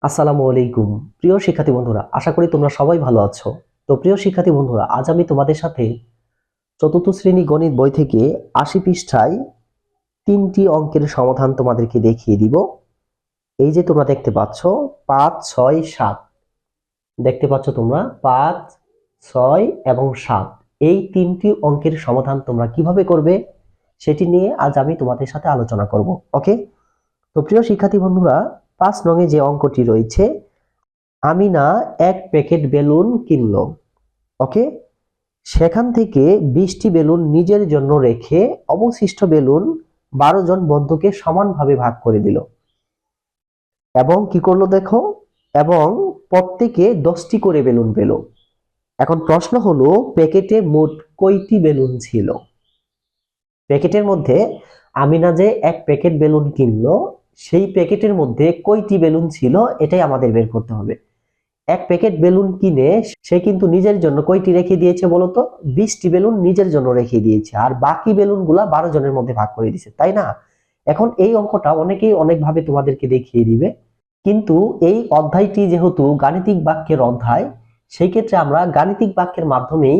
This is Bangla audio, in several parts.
আসসালামু আলাইকুম। প্রিয় শিক্ষার্থী বন্ধুরা, আশা করি তোমরা সবাই ভালো আছো। তো প্রিয় শিক্ষার্থী বন্ধুরা, আজ আমি তোমাদের সাথে চতুর্থ শ্রেণী গণিত বই থেকে ৮০ পৃষ্ঠায় ৩টি অঙ্কের সমাধান তোমাদেরকে দেখিয়ে দিব। এই যে তোমরা দেখতে পাচ্ছ ৫, ৬, ৭ দেখতে পাচ্ছ তোমরা ৫, ৬ এবং ৭ এই ৩টি অঙ্কের সমাধান তোমরা কিভাবে করবে সেটি নিয়ে আজ আমি তোমাদের সাথে আলোচনা করব। ওকে? তো প্রিয় শিক্ষার্থী বন্ধুরা, ৫ নং এ যে অঙ্কটি রয়েছে, আমিনা এক প্যাকেট বেলুন কিনলো। ওকে, সেখান থেকে ২০টি বেলুন নিজের জন্য রেখে অবশিষ্ট বেলুন ১২ জন বন্ধুকে সমানভাবে ভাগ করে দিল এবং কি করলো দেখো, এবং প্রত্যেকে ১০টি করে বেলুন পেল। এখন প্রশ্ন হলো, প্যাকেটে মোট কয়টি বেলুন ছিল? প্যাকেটের মধ্যে আমিনা যে এক প্যাকেট বেলুন কিনলো, সেই প্যাকেটের মধ্যে কয়টি বেলুন ছিল এটাই আমাদের বের করতে হবে। এক প্যাকেট বেলুন কিনে সে কিন্তু নিজের জন্য কয়টি রেখে দিয়েছে বলতো? ২০টি বেলুন নিজের জন্য রেখে দিয়েছে, আর বাকি বেলুনগুলা ১২ জনের মধ্যে ভাগ করে দিয়েছে, তাই না? এখন এই অঙ্কটা অনেকেই অনেকভাবে তোমাদেরকে দেখিয়ে দিবে, কিন্তু এই অধ্যায়টি যেহেতু গাণিতিক বাক্যের অধ্যায়, সেই ক্ষেত্রে আমরা গাণিতিক বাক্যের মাধ্যমেই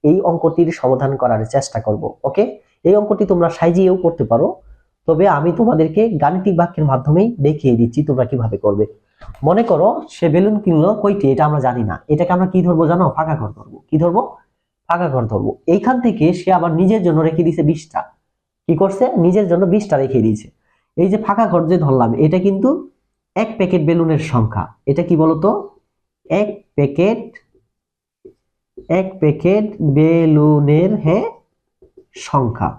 এই অঙ্কটির সমাধান করার চেষ্টা করব। ওকে, এই অঙ্কটি তোমরা সাজিয়েও করতে পারো, তবে আমি তোমাদেরকে গাণিতিক বাক্যের মাধ্যমেই দেখিয়ে দিচ্ছি তোমরা কিভাবে করবে। মনে করো সে বেলুন কিনলো কয়টি, এটা আমরা জানি না, এটাকে আমরা কি ধরবো জানো? ফাঁকা ঘর ধরবো। কি ধরবো? ফাঁকা ঘর ধরবো। এইখান থেকে সে আবার নিজের জন্য রেখে দিয়েছে ২০টা। কি করছে? নিজের জন্য ২০টা রেখে দিয়েছে। এই যে ফাঁকা ঘর যে ধরলাম, এটা কিন্তু এক প্যাকেট বেলুনের সংখ্যা। এটা কি বলতো? এক প্যাকেট বেলুনের সংখ্যা।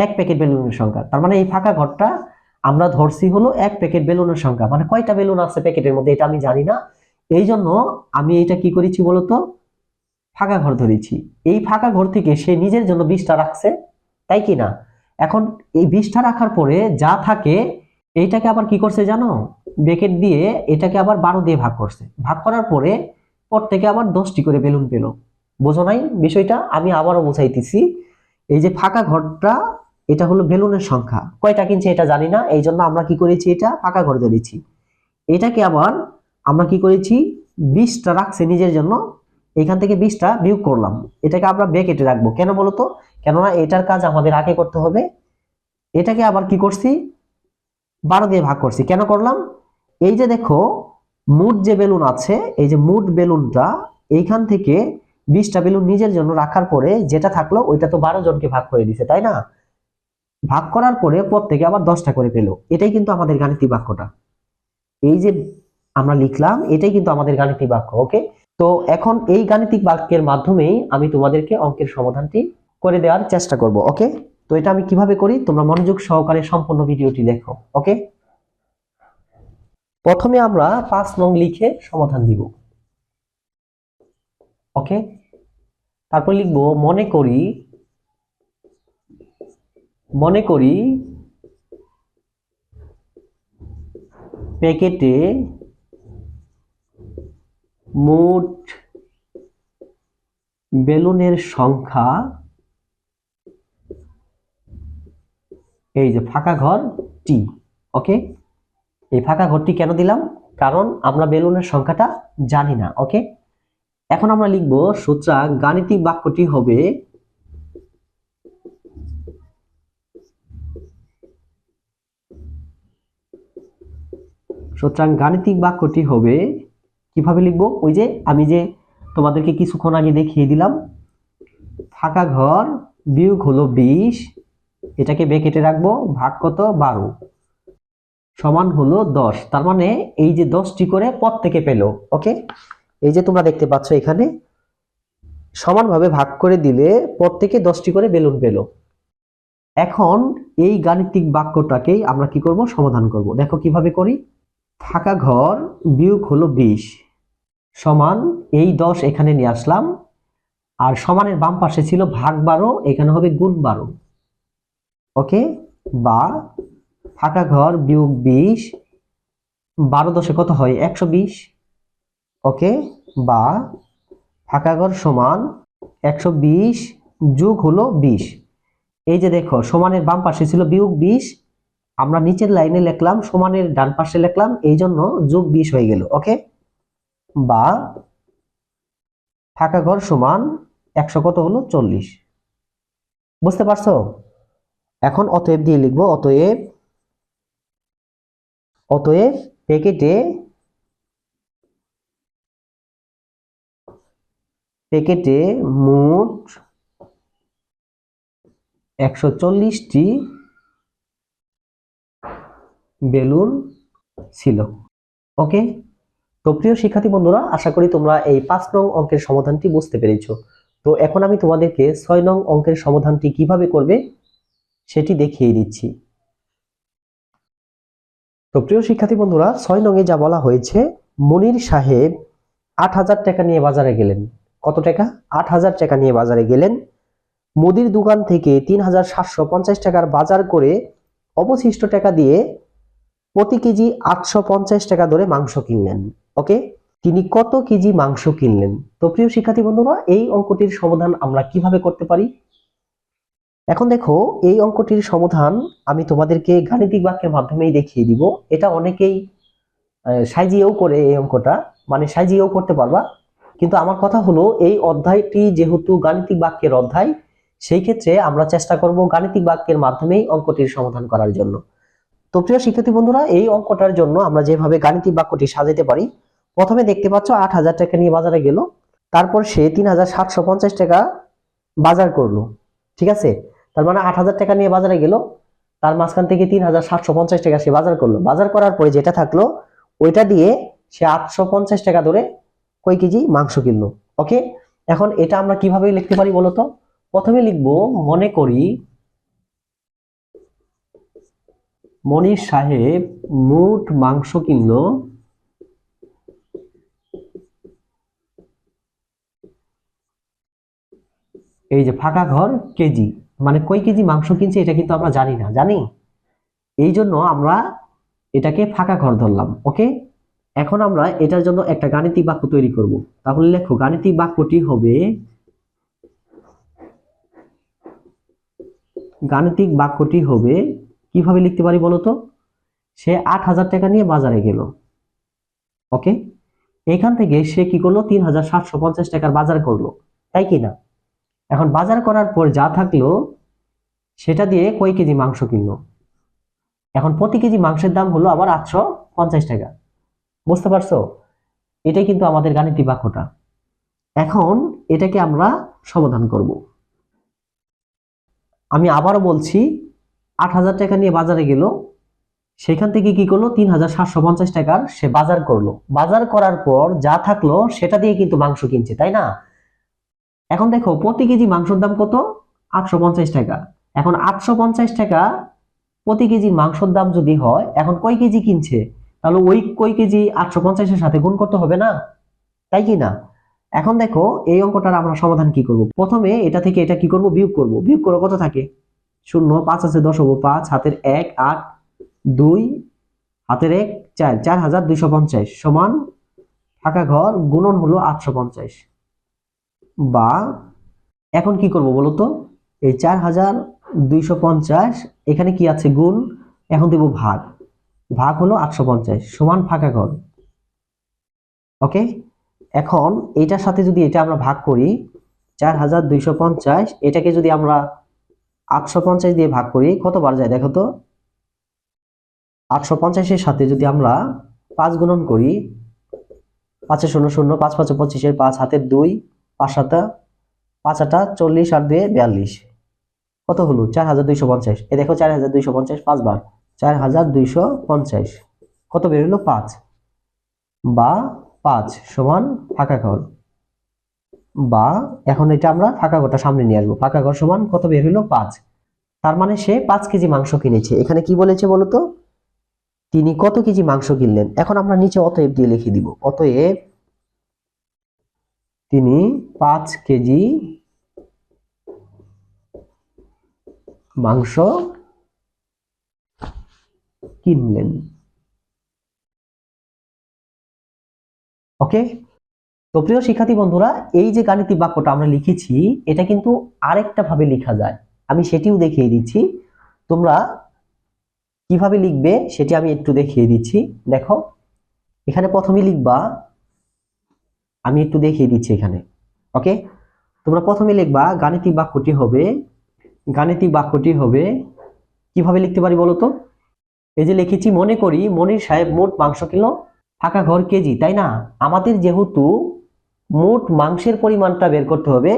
এক প্যাকেট বেলুনের সংখ্যা, তার মানে এই ফাঁকা ঘরটা আমরা ধরছি হলো এক প্যাকেট বেলুনের সংখ্যা। মানে কয়টা বেলুন আছে প্যাকেটের মধ্যে এটা আমি জানি না, এই জন্য আমি এটা কি করেছি বলতো? ফাঁকা ঘর ধরেছি। এই ফাঁকা ঘর থেকে সে নিজের জন্য ২০টা রাখছে, তাই কি না? এখন এই ২০টা রাখার পরে যা থাকে এইটাকে আবার কি করছে জানো? ব্র্যাকেট দিয়ে এটাকে আবার ১২ দিয়ে ভাগ করছে। ভাগ করার পরে প্রত্যেকে আবার ১০টি করে বেলুন পেল। বোঝো নাই বিষয়টা? আমি আবারও বুঝাইতেছি। এই যে ফাঁকা ঘরটা, এটা হলো বেলুনের সংখ্যা। কয়টা কিনছে এটা জানি না, এই জন্য আমরা কি করেছি? এটা ফাঁকা ঘর ধরেছি। এটাকে আবার আমরা কি করেছি? ২০টা রাখছে নিজের জন্য, এখান থেকে ২০টা বিয়োগ করলাম। এটাকে আমরা ব্র্যাকেটে রাখবো। কেন বলতো? কেননা এটার কাজ আমাদের আগে করতে হবে। এটাকে আবার কি করছি? ১২ দিয়ে ভাগ করছি। কেন করলাম? এই যে দেখো, মোট যে বেলুন আছে, এই যে মোট বেলুনটা, এইখান থেকে ২০টা বেলুন নিজের জন্য রাখার পরে যেটা থাকলো ওইটা তো ১২ জনকে ভাগ করে দিছে, তাই না? ভাগ করার পরে প্রত্যেকে আবার ১০টা করে পেল। এটাই কিন্তু আমাদের গাণিতিক বাক্যটা। এই যে আমরা লিখলাম, এটাই কিন্তু আমাদের গাণিতিক বাক্য। ওকে, তো এখন এই গাণিতিক বাক্যের মাধ্যমেই আমি তোমাদেরকে অঙ্কের সমাধানটি করে দেওয়ার চেষ্টা করব। ওকে, তো এটা আমি কিভাবে করি তোমরা মনোযোগ সহকারে সম্পূর্ণ ভিডিওটি দেখো। ওকে, প্রথমে আমরা ৫ নং লিখে সমাধান দিব। ওকে, তারপর লিখব মনে করি প্যাকেটে মোট বেলুনের সংখ্যা, এই যে ফাঁকা ঘর টি। ওকে, এই ফাঁকা ঘরটি কেন দিলাম? কারণ আমরা বেলুনের সংখ্যাটা জানি না। ওকে, এখন আমরা লিখব, সুতরাং গাণিতিক বাক্যটি হবে কিভাবে লিখব? ওই যে আমি যে তোমাদেরকে কিছুক্ষণ আগে দেখিয়ে দিলাম, ফাঁকা ঘর বিয়োগ হলো ২০, এটাকে ব্র্যাকেটে রাখবো, ভাগ কত? ১২, সমান হলো ১০। তার মানে এই যে ১০টি করে প্রত্যেকে পেল। ওকে, এই যে তোমরা দেখতে পাচ্ছ এখানে সমানভাবে ভাগ করে দিলে প্রত্যেকে ১০টি করে বেলুন পেল। এখন এই গাণিতিক বাক্যটাকেই আমরা কি করব? সমাধান করব। দেখো কিভাবে করি। ফাঁকা ঘর বিয়োগ হলো ২০ সমান এই ১০ এখানে নিয়ে আসলাম, আর সমানের বাম পাশে ছিল ভাগ ১২, এখানে হবে গুণ ১২। ওকে, বা ফাঁকা ঘর বিয়োগ ২০, ১২ দশে কত হয়? ১২০। ওকে, বা ফাঁকা ঘর সমান ১২০ যোগ হলো ২০। এই যে দেখো, সমানের বাম পাশে ছিল বিয়োগ ২০, আমরা নিচের লাইনে লিখলাম, সমানের ডান পাশে লিখলাম, এই জন্য যোগ 20 হয়ে গেল। ওকে, বা ফাঁকা ঘর সমান 100 কত হলো 40। বুঝতে পারছো? এখন অতএব দিয়ে লিখবো, অতএব অতএব প্যাকেটে প্যাকেটে মোট 140টি বেলুন ছিল। ওকে, তো প্রিয় শিক্ষার্থী বন্ধুরা, আশা করি তোমরা এই 5 নং অঙ্কের সমাধানটি বুঝতে পেরেছো। তো এখন আমি তোমাদেরকে 6 নং অঙ্কের সমাধানটি কিভাবে করবে সেটি দেখিয়ে দিচ্ছি। তো প্রিয় শিক্ষার্থী বন্ধুরা, 6 নং এ যা বলা হয়েছে, মনির সাহেব 8,000 টাকা নিয়ে বাজারে গেলেন। কত টাকা? 8,000 টাকা নিয়ে বাজারে গেলেন। মুদির দোকান থেকে 3,750 টাকার বাজার করে অবশিষ্ট টাকা দিয়ে প্রতি কেজি 850 টাকা দরে মাংস কিনলেন। ওকে, তিনি কত কেজি মাংস কিনলেন? তো প্রিয় শিক্ষার্থী বন্ধুরা, এই অঙ্কটির সমাধান আমরা কিভাবে করতে পারি? এখন দেখো, এই অঙ্কটির সমাধান আমি তোমাদেরকে গাণিতিক বাক্যের মাধ্যমেই দেখিয়ে দিব। এটা অনেকেই সাজিয়েও করে, এই অঙ্কটা মানে সাজিয়েও করতে পারবা। কিন্তু আমার কথা হলো, এই অধ্যায়টি যেহেতু গাণিতিক বাক্যের অধ্যায়, সেই ক্ষেত্রে আমরা চেষ্টা করব গাণিতিক বাক্যের মাধ্যমেই অঙ্কটির সমাধান করার জন্য। তো প্রিয় শিক্ষার্থী বন্ধুরা, এই অঙ্কটার জন্য আমরা যেভাবে গাণিতিক বাক্যটি সাজাতে পারি, প্রথমে দেখতে পাচ্ছ 8,000 টাকা নিয়ে বাজারে গেল, তারপর সে 3,750 টাকা বাজার করলো। ঠিক আছে, তার মানে 8,000 টাকা নিয়ে বাজারে গেল, তার মাঝখান থেকে 3,750 টাকা সে বাজার করলো। বাজার করার পরে যেটা থাকলো, ওইটা দিয়ে সে 850 টাকা ধরে কয় কেজি মাংস কিনলো। ওকে, এখন এটা আমরা কিভাবে লিখতে পারি বলতো? প্রথমে লিখবো, মনে করি মনির সাহেব মোট মাংস কিনলো এই যে ফাঁকা ঘর কেজি, মানে কয় কেজি মাংস কিনছে এটা কিন্তু আমরা জানি না, জানি, এই জন্য আমরা এটাকে ফাঁকা ঘর ধরলাম। ওকে, এখন আমরা এটার জন্য একটা গাণিতিক বাক্য তৈরি করব। তাহলে লেখো, গাণিতিক বাক্যটি হবে, গাণিতিক বাক্যটি হবে কিভাবে লিখতে পারি বলতো? সে 8,000 টাকা নিয়ে বাজারে গেল। ওকে, এখান থেকে সে কি করলো? 3,750 টাকার বাজার করলো, তাই কি না? এখন বাজার করার পর যা থাকলো, সেটা দিয়ে কয় কেজি মাংস কিনলো। এখন প্রতি কেজি মাংসের দাম হলো আবার 850 টাকা। বুঝতে পারছো? এটাই কিন্তু আমাদের গাণিতিক বাক্যটা। এখন এটাকে আমরা সমাধান করব। আমি আবারও বলছি, 8,000 টাকা নিয়ে বাজারে গেল, সেখান থেকে কি করলো? 3,750 টাকার সে বাজার করলো। বাজার করার পর যা থাকলো সেটা দিয়ে কিন্তু মাংস কিনছে, তাই না? এখন দেখো, প্রতি কেজি মাংসের দাম কত? 850 টাকা। এখন 850 টাকা প্রতি কেজি মাংসের দাম যদি হয়, এখন কয় কেজি কিনছে, তাহলে ওই কয় কেজি 850-এর সাথে গুণ করতে হবে না, তাই কি না? এখন দেখো, এই অঙ্কটার আমরা সমাধান কি করব? প্রথমে এটা থেকে এটা কি করব? বিয়োগ করব। বিয়োগ করে কত থাকে? 0, 5 আছে 10 হবো 5, হাতের 1 8, 2 হাতের 1 4, 4,250 সমান ফাঁকা ঘর গুণন হলো 850। বা এখন কি করব বলো তো? এই 4,250 এখানে কি আছে? গুণ। এখন দেব ভাগ, ভাগ হলো 850 সমান ফাঁকা ঘর। ওকে, এখন এটার সাথে যদি এটা আমরা ভাগ করি, 4,250 এটাকে যদি আমরা 850 দিয়ে ভাগ করি, কতবার যায় দেখো তো? 850-এর সাথে যদি আমরা 5 গুণন করি, 5 0 0, 5 5 25, 5 হাতের 2, 5 7 5 8 40, আর 2 42, কত হলো? 4,250। এই দেখো, 4,250 5 বার 4,250 কত বের হলো? 5। বা 5 সমান ফাঁকা ঘর। বা এখন এটা আমরা ফাঁকা ঘরটা সামনে নিয়ে আসবো। ফাঁকা ঘর সমান কত বের হলো? 5। তার মানে সে 5 কেজি মাংস কিনেছে। এখানে কি বলেছে বলতো? তিনি কত কেজি মাংস কিনলেন। এখন আমরা নিচে অতএব দিয়ে লিখে দিব, অতএব তিনি 5 কেজি মাংস কিনলেন। ওকে, তো প্রিয় শিক্ষার্থী বন্ধুরা, এই যে গাণিতিক বাক্যটা আমরা লিখেছি, এটা কিন্তু আরেকটা ভাবে লেখা যায়, আমি সেটিও দেখিয়ে দিচ্ছি। তোমরা কিভাবে লিখবে সেটি আমি একটু দেখিয়ে দিচ্ছি। দেখো এখানে প্রথমে লিখবা, আমি একটু দেখিয়ে দিচ্ছি এখানে। ওকে, তোমরা প্রথমে লিখবা গাণিতিক বাক্যটি হবে কিভাবে লিখতে পারি বলো তো? এই যে লিখেছি, মনে করি মনির সাহেব মোট মাংস কিলো, ফাঁকা ঘর কেজি, তাই না? আমাদের যেহেতু মোট মাংসের পরিমাণটা বের করতে হবে,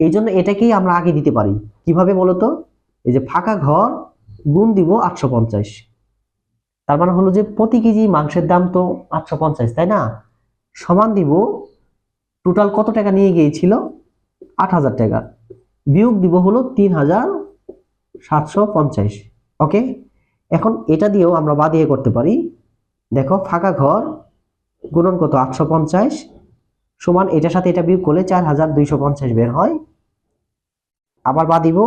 এই জন্য এটাকেই আমরা আগে দিতে পারি। কিভাবে বলতো? এই যে ফাঁকা ঘর গুণ দিব 850, তার মানে হলো যে প্রতি কেজি মাংসের দাম তো 850, তাই না? সমান দিব টোটাল কত টাকা নিয়ে গিয়েছিল, 8000 টাকা, বিয়োগ দিব হলো 3750। ওকে, এখন এটা দিয়েও আমরা বাদিয়ে করতে পারি। দেখো ফাঁকা ঘর গুণন কত 850 সমান এটার সাথে এটা বিয়োগ করলে 4250 বের হয়। আবার বা দিব,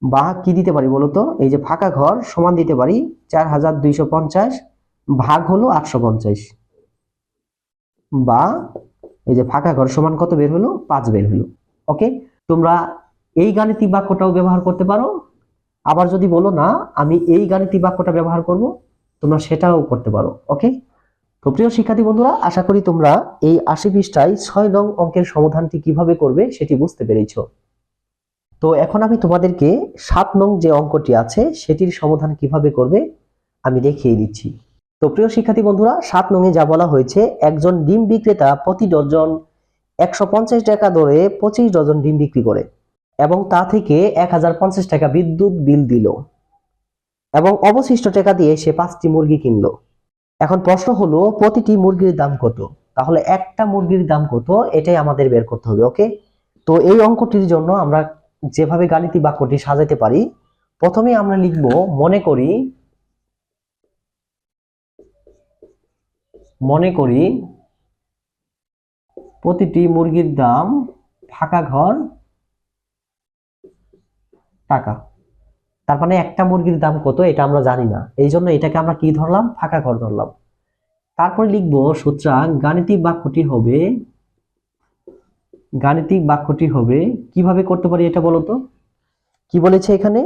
বা কি দিতে পারি বলতো? এই যে ফাঁকা ঘর সমান দিতে পারি 4250 ভাগ হলো 850, বা এই যে ফাঁকা ঘর সমান কত বের হলো, 5 বের হলো। ওকে, তোমরা এই গাণিতিক বাক্যটাও ব্যবহার করতে পারো। আবার যদি বলো না আমি এই গাণিতিক বাক্যটা ব্যবহার করব, তোমরা সেটাও করতে পারো। ওকে, তো প্রিয় শিক্ষার্থী বন্ধুরা, আশা করি তোমরা এই 80 পৃষ্ঠায় 6 নং অঙ্কের সমাধানটি কিভাবে করবে সেটি বুঝতে পেরেছো। তো এখন আমি তোমাদেরকে 7 নং যে অঙ্কটি আছে সেটির সমাধান কিভাবে করবে আমি দেখিয়ে দিচ্ছি। তো প্রিয় শিক্ষার্থী বন্ধুরা, 7 নং এ যা বলা হয়েছে, একজন ডিম বিক্রেতা প্রতি ডজন 150 টাকা দরে 25 ডজন ডিম বিক্রি করে এবং তা থেকে 1050 টাকা বিদ্যুৎ বিল দিল এবং অবশিষ্ট টাকা দিয়ে সে 5টি মুরগি কিনলো। এখন প্রশ্ন হলো প্রতিটি মুরগির দাম কত? তাহলে একটা মুরগির দাম কত এটাই আমাদের বের করতে হবে। ওকে, তো এই অঙ্কটির জন্য আমরা যেভাবে গাণিতিক বাক্যটি সাজাতে পারি, প্রথমে আমরা লিখব মনে করি প্রতিটি মুরগির দাম ফাঁকা ঘর টাকা। তার মানে একটা মুরগির দাম কত এটা আমরা জানি না, এই জন্য এটাকে আমরা কি ধরলাম, ফাঁকা ঘর ধরলাম। তারপরে লিখব সুতরাং গাণিতিক বাক্যটি হবে কিভাবে করতে পারি এটা বলতো? কি বলেছে এখানে,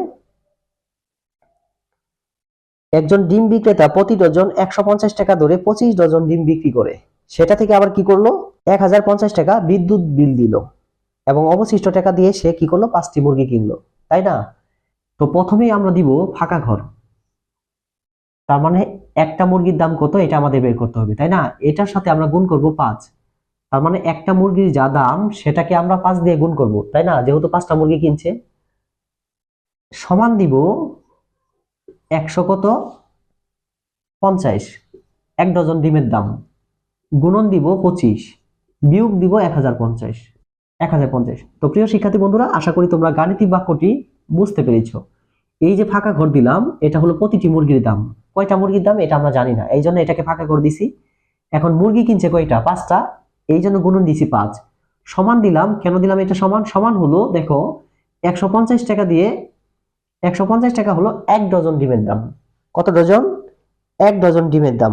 একজন ডিম বিক্রেতা প্রতি ডজন 150 টাকা দরে 25 ডজন ডিম বিক্রি করে, সেটা থেকে আবার কি করলো, 1050 টাকা বিদ্যুৎ বিল দিল এবং অবশিষ্ট টাকা দিয়ে সে কি করলো, 5টি মুরগি কিনলো, তাই না? তো প্রথমেই আমরা দিব ফাঁকা ঘর, তার মানে একটা মুরগির দাম কত এটা আমাদের বের করতে হবে, তাই না? এটার সাথে আমরা গুণ করব 5, তার মানে একটা মুরগির যা দাম সেটাকে আমরা 5 দিয়ে গুণ করব, তাই না? যেহেতু 5টা মুরগি কিনছে, সমান দিব 100 কত 50 এক ডজন ডিমের দাম, গুণন দিব 25, বিয়োগ দিব 1050। তো প্রিয় শিক্ষার্থী বন্ধুরা, আশা করি তোমরা গাণিতিক বাক্যটি বুঝতে পেরেছো। এই যে ফাঁকা ঘর দিলাম এটা হলো প্রতিটি মুরগির দাম, কয়টা মুরগির দাম এটা আমরা জানি না, এই জন্য এটাকে ফাঁকা ঘর দিছি। এখন মুরগি কিনছে কয়টা, 5টা, এই জন্য গুণন দিছি 5, সমান দিলাম। কেন দিলাম এটা সমান? সমান হলো দেখো 150 টাকা দিয়ে 150 টাকা হলো এক ডজন ডিমের দাম। কত ডজন? এক ডজন ডিমের দাম।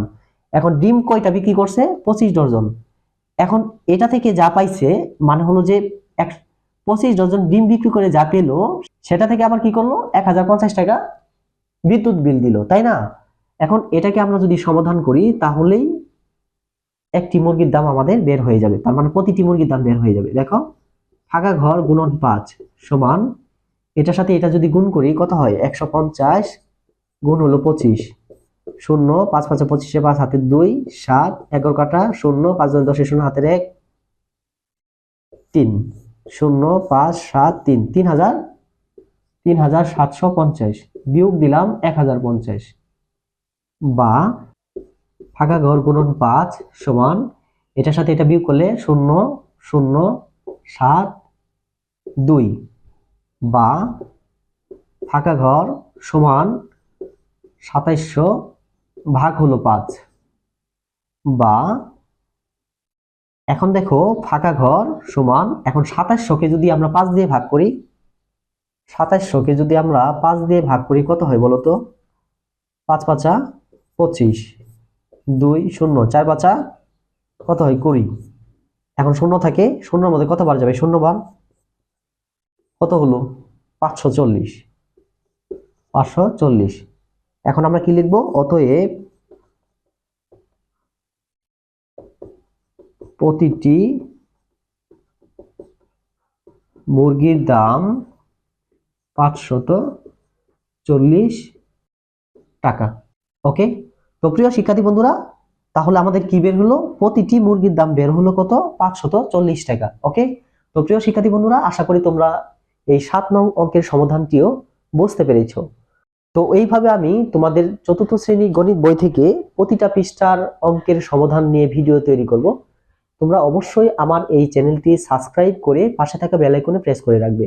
এখন ডিম কয়টা বিক্রি করছে, 25 ডজন। এখন এটা থেকে যা পাইছে মানে হলো যে 25 ডজন ডিম বিক্রি করে যা পেলো সেটা থেকে আবার কি করলো, 1050 টাকা বিদ্যুৎ বিল দিল, তাই না? এখন এটাকে আমরা যদি সমাধান করি তাহলেই একটি মুরগির দাম আমাদের বের হয়ে যাবে, তার মানে প্রতিটি মুরগির দাম বের হয়ে যাবে। দেখো ফাঁকা ঘর গুণন 5 সমান এটার সাথে এটা যদি গুণ করি কত হয়, 150 গুণ হলো 25, 0 5 5 25, 5 হাতে 2, 7 11 কাটা 0, 5 10 0 হাতের 1, 3 0 5 7 3 3750 বিয়োগ দিলাম 1050, বা ফাঁকা ঘর গুণন 5 সমান এটার সাথে এটা বিয়োগ করলে 0 0 7 2, বা ফাঁকা ঘর সমান 2700 ভাগ হলো 5, বা এখন দেখো ফাঁকা ঘর সমান, এখন 2700কে যদি আমরা 5 দিয়ে ভাগ করি, 2700কে যদি আমরা 5 দিয়ে ভাগ করি কত হয় বলতো, 5 5 25, 2 0 4 5 কত হয় 20। এখন শূন্য থাকে, শূন্যর মধ্যে কত বার যাবে, 0 বার, কত হলো 540। এখন আমরা কি লিখব? অতএব প্রতিটি মুরগির দাম 540 টাকা। ওকে, তো প্রিয় শিক্ষার্থী বন্ধুরা, তাহলে আমাদের কি বের হলো? প্রতিটি মুরগির দাম বের হলো কত? 540 টাকা। ওকে, তো প্রিয় শিক্ষার্থী বন্ধুরা, আশা করি তোমরা এই 7 নং অঙ্কের সমাধানটিও বুঝতে পেরেছো। তো এইভাবে আমি তোমাদের চতুর্থ শ্রেণী গণিত বই থেকে প্রতিটা পৃষ্ঠার অঙ্কের সমাধান নিয়ে ভিডিও তৈরি করব। তোমরা অবশ্যই আমার এই চ্যানেলটি সাবস্ক্রাইব করে পাশে থাকা বেল আইকনে প্রেস করে রাখবে,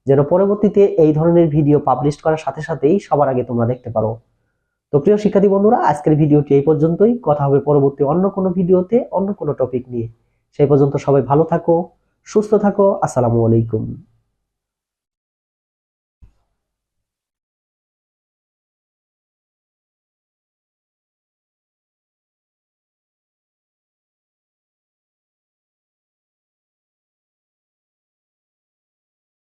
যেন পরবর্তীতে এই ধরনের ভিডিও পাবলিশ করার সাথে সাথেই সবার আগে তোমরা দেখতে পারো। তো প্রিয় শিক্ষার্থী বন্ধুরা, আজকের ভিডিওটি এই পর্যন্তই। কথা হবে পরবর্তী অন্য কোনো ভিডিওতে অন্য কোনো টপিক নিয়ে। সেই পর্যন্ত সবাই ভালো থাকো, সুস্থ থাকো। আসসালামু আলাইকুম।